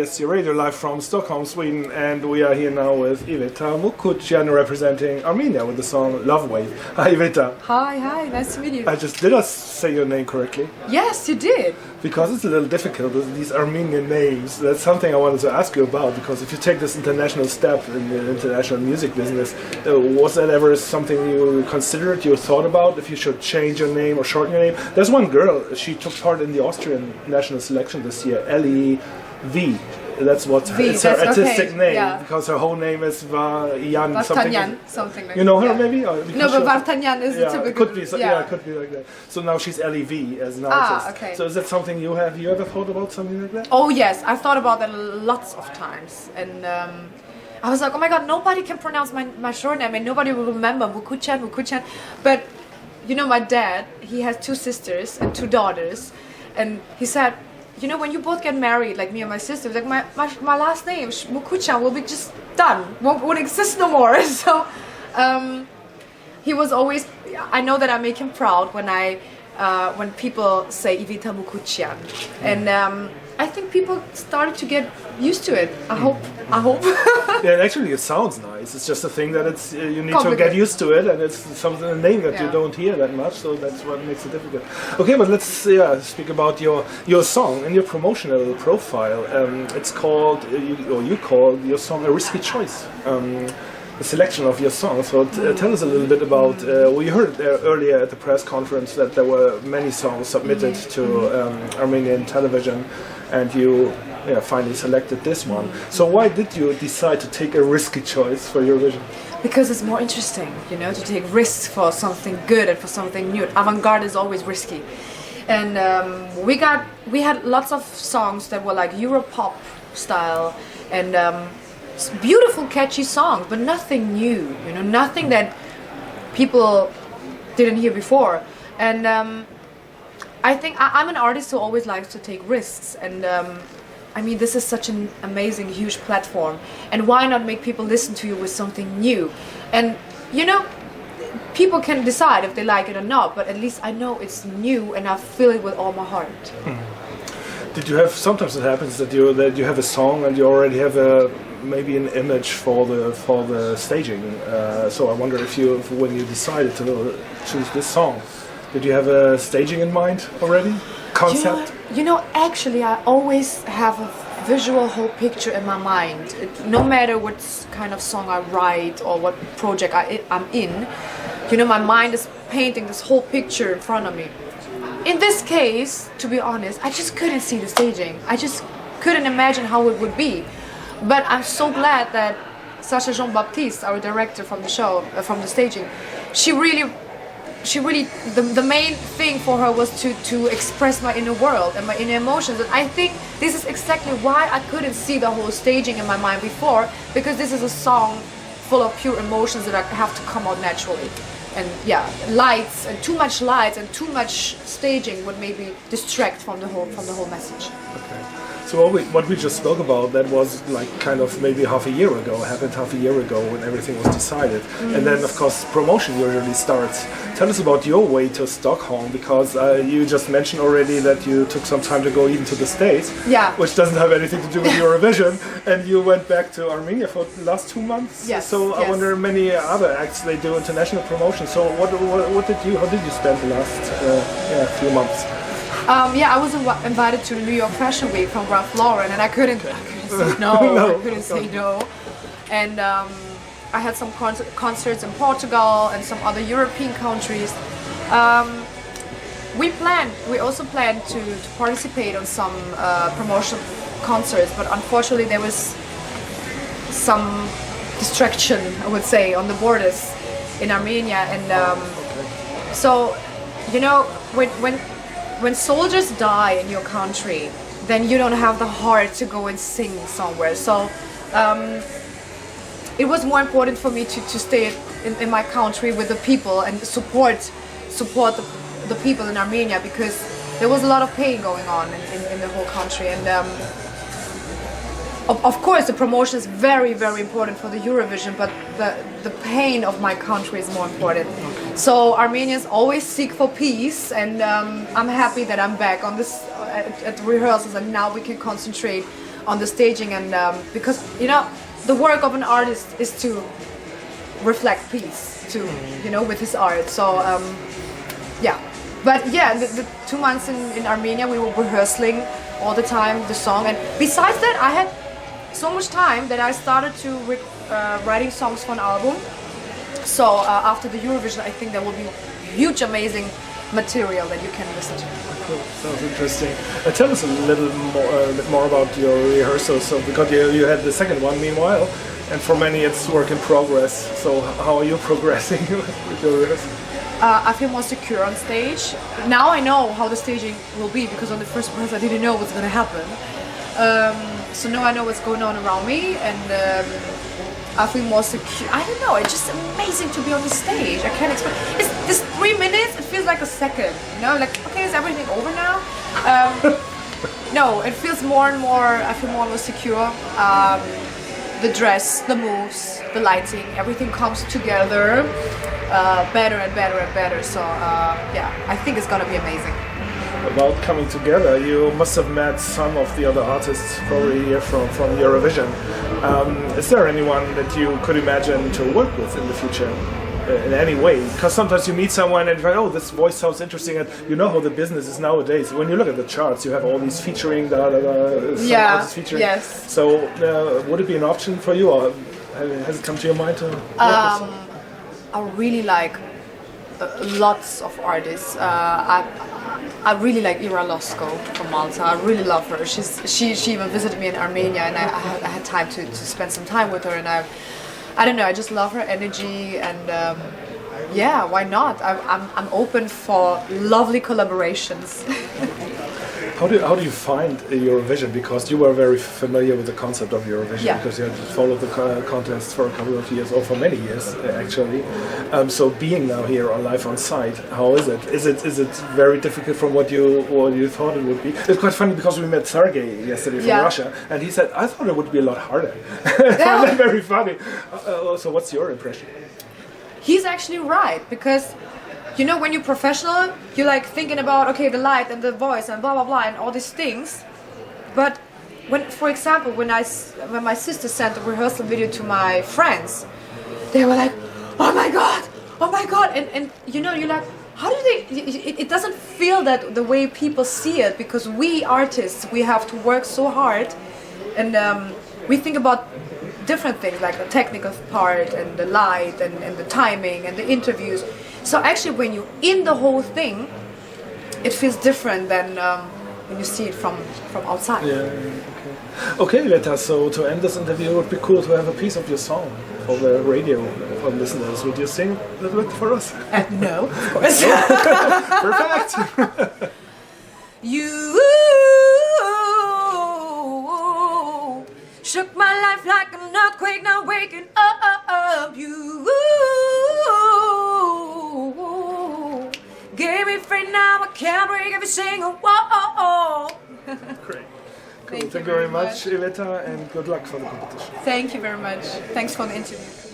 KSC Radio live from Stockholm, Sweden, and we are here now with Iveta Mukuchyan representing Armenia with the song Love Wave. Hi Iveta. Hi, nice to meet you. Did I say your name correctly? Yes, you did. Because it's a little difficult with these Armenian names. That's something I wanted to ask you about, because if you take this international step in the international music business, was that ever something you considered, you thought about, if you should change your name or shorten your name? There's one girl, she took part in the Austrian national selection this year, L.E.V. That's what it's her artistic name, because her whole name is Jan something. Something like you know her maybe? No, but Vartanyan is the typical. Could be, it could be like that. So now she's L.E.V. as an artist. Okay. So is that something you ever thought about something like that? Oh yes, I've thought about that lots of times, and I was like, oh my god, nobody can pronounce my short name, and nobody will remember Mukuchyan. But you know, my dad, he has 2 sisters and 2 daughters, and he said, you know, when you both get married, like me and my sister, like my last name, Mukuchyan, will be just done, won't exist no more. So he was always, I know that I make him proud when people say Iveta Mukuchyan, and I think people started to get used to it. I hope. Yeah, actually it sounds nice. It's just a thing that it's you need to get used to it, and it's something, a name that you don't hear that much, so that's what makes it difficult. Okay, but let's speak about your song and your promotional profile. It's called, you called your song A Risky Choice. The selection of your song. So tell us a little bit about. We heard earlier at the press conference that there were many songs submitted to Armenian television, and you finally selected this one. So why did you decide to take a risky choice for Eurovision? Because it's more interesting, you know, to take risks for something good and for something new. Avant-garde is always risky, and we had lots of songs that were like Europop style, and beautiful, catchy songs, but nothing new, you know, nothing that people didn't hear before. And I think I'm an artist who always likes to take risks, and I mean, this is such an amazing, huge platform, and why not make people listen to you with something new? And you know, people can decide if they like it or not, but at least I know it's new and I feel it with all my heart. Did you have, sometimes it happens that you have a song and you already have maybe an image for the staging. So I wonder if when you decided to choose this song, did you have a staging in mind already? Concept? You know, actually I always have a visual whole picture in my mind. No matter what kind of song I write or what project I'm in, you know, my mind is painting this whole picture in front of me. In this case, to be honest, I just couldn't see the staging. I just couldn't imagine how it would be. But I'm so glad that Sasha Jean-Baptiste, our director from the show, from the staging, she really, the main thing for her was to express my inner world and my inner emotions. And I think this is exactly why I couldn't see the whole staging in my mind before, because this is a song full of pure emotions that have to come out naturally. And yeah, lights and too much staging would maybe distract from the whole message. Okay. So what we just spoke about, that was like kind of maybe happened half a year ago when everything was decided. And then of course promotion usually starts. Tell us about your way to Stockholm, because you just mentioned already that you took some time to go even to the States, which doesn't have anything to do with Eurovision, and you went back to Armenia for the last 2 months. Yes. So I wonder, many other acts, they do international promotion. So how did you spend the last few months? I was invited to the New York Fashion Week from Ralph Lauren, and I couldn't say no. I couldn't say no. And I had some concerts in Portugal and some other European countries. We also planned to participate on some promotional concerts, but unfortunately there was some distraction, I would say, on the borders in Armenia. And so, you know, when soldiers die in your country, then you don't have the heart to go and sing somewhere. So it was more important for me to stay in my country with the people and support the people in Armenia, because there was a lot of pain going on in the whole country. And of course the promotion is very, very important for the Eurovision, but the pain of my country is more important. So Armenians always seek for peace, and I'm happy that I'm back on this at the rehearsals, and now we can concentrate on the staging, and because the work of an artist is to reflect peace, to with his art. So yeah, but yeah, the 2 months in Armenia, we were rehearsing all the time the song, and besides that, I had so much time that I started to writing songs for an album. So after the Eurovision, I think there will be huge, amazing material that you can listen to. Cool. Sounds interesting. Tell us a bit more about your rehearsals. So because you had the second one meanwhile, and for many it's work in progress. So how are you progressing with your rehearsals? I feel more secure on stage. Now I know how the staging will be, because on the first rehearsal I didn't know what's going to happen. So now I know what's going on around me, and I feel more secure. I don't know, it's just amazing to be on the stage. I can't explain. It's this 3 minutes, it feels like a second. Like, okay, is everything over now? No, it feels more and more, I feel more and more secure. The dress, the moves, the lighting, everything comes together better and better and better. So yeah, I think it's gonna be amazing. About coming together, you must have met some of the other artists probably here from Eurovision. Is there anyone that you could imagine to work with in the future in any way? Because sometimes you meet someone and you find, oh, this voice sounds interesting, and you know how the business is nowadays. When you look at the charts, you have all these featuring, some artists featuring. Yes. So would it be an option for you, or has it come to your mind to work with some? I really like lots of artists. I really like Ira Losko from Malta. I really love her. She even visited me in Armenia, and I had time to spend some time with her, and I don't know, I just love her energy, and yeah, why not? I'm open for lovely collaborations. How do you find Eurovision? Because you were very familiar with the concept of Eurovision, because you had followed the contest for a couple of years, or for many years actually. So being now here or live on site, how is it? Is it very difficult from what you thought it would be? It's quite funny because we met Sergey yesterday from Russia, and he said, I thought it would be a lot harder. I found that very funny. So what's your impression? He's actually right, because when you're professional, you're like thinking about, okay, the light and the voice and blah blah blah and all these things. But for example, when my sister sent a rehearsal video to my friends, they were like, oh my god, and you're like, how do they? It doesn't feel that the way people see it, because we artists, we have to work so hard, and we think about different things like the technical part and the light and the timing and the interviews. So actually, when you're in the whole thing, it feels different than when you see it from outside. Yeah. Okay, Iveta. So to end this interview, it would be cool to have a piece of your song for the radio for listeners. Would you sing a little bit for us? No, of course. Perfect. You shook my life like an earthquake, now waking up. You gave me free, now I can't break every single wall. Great. Cool. Thank you very much, Iveta, and good luck for the competition. Thank you very much. Thanks for the interview.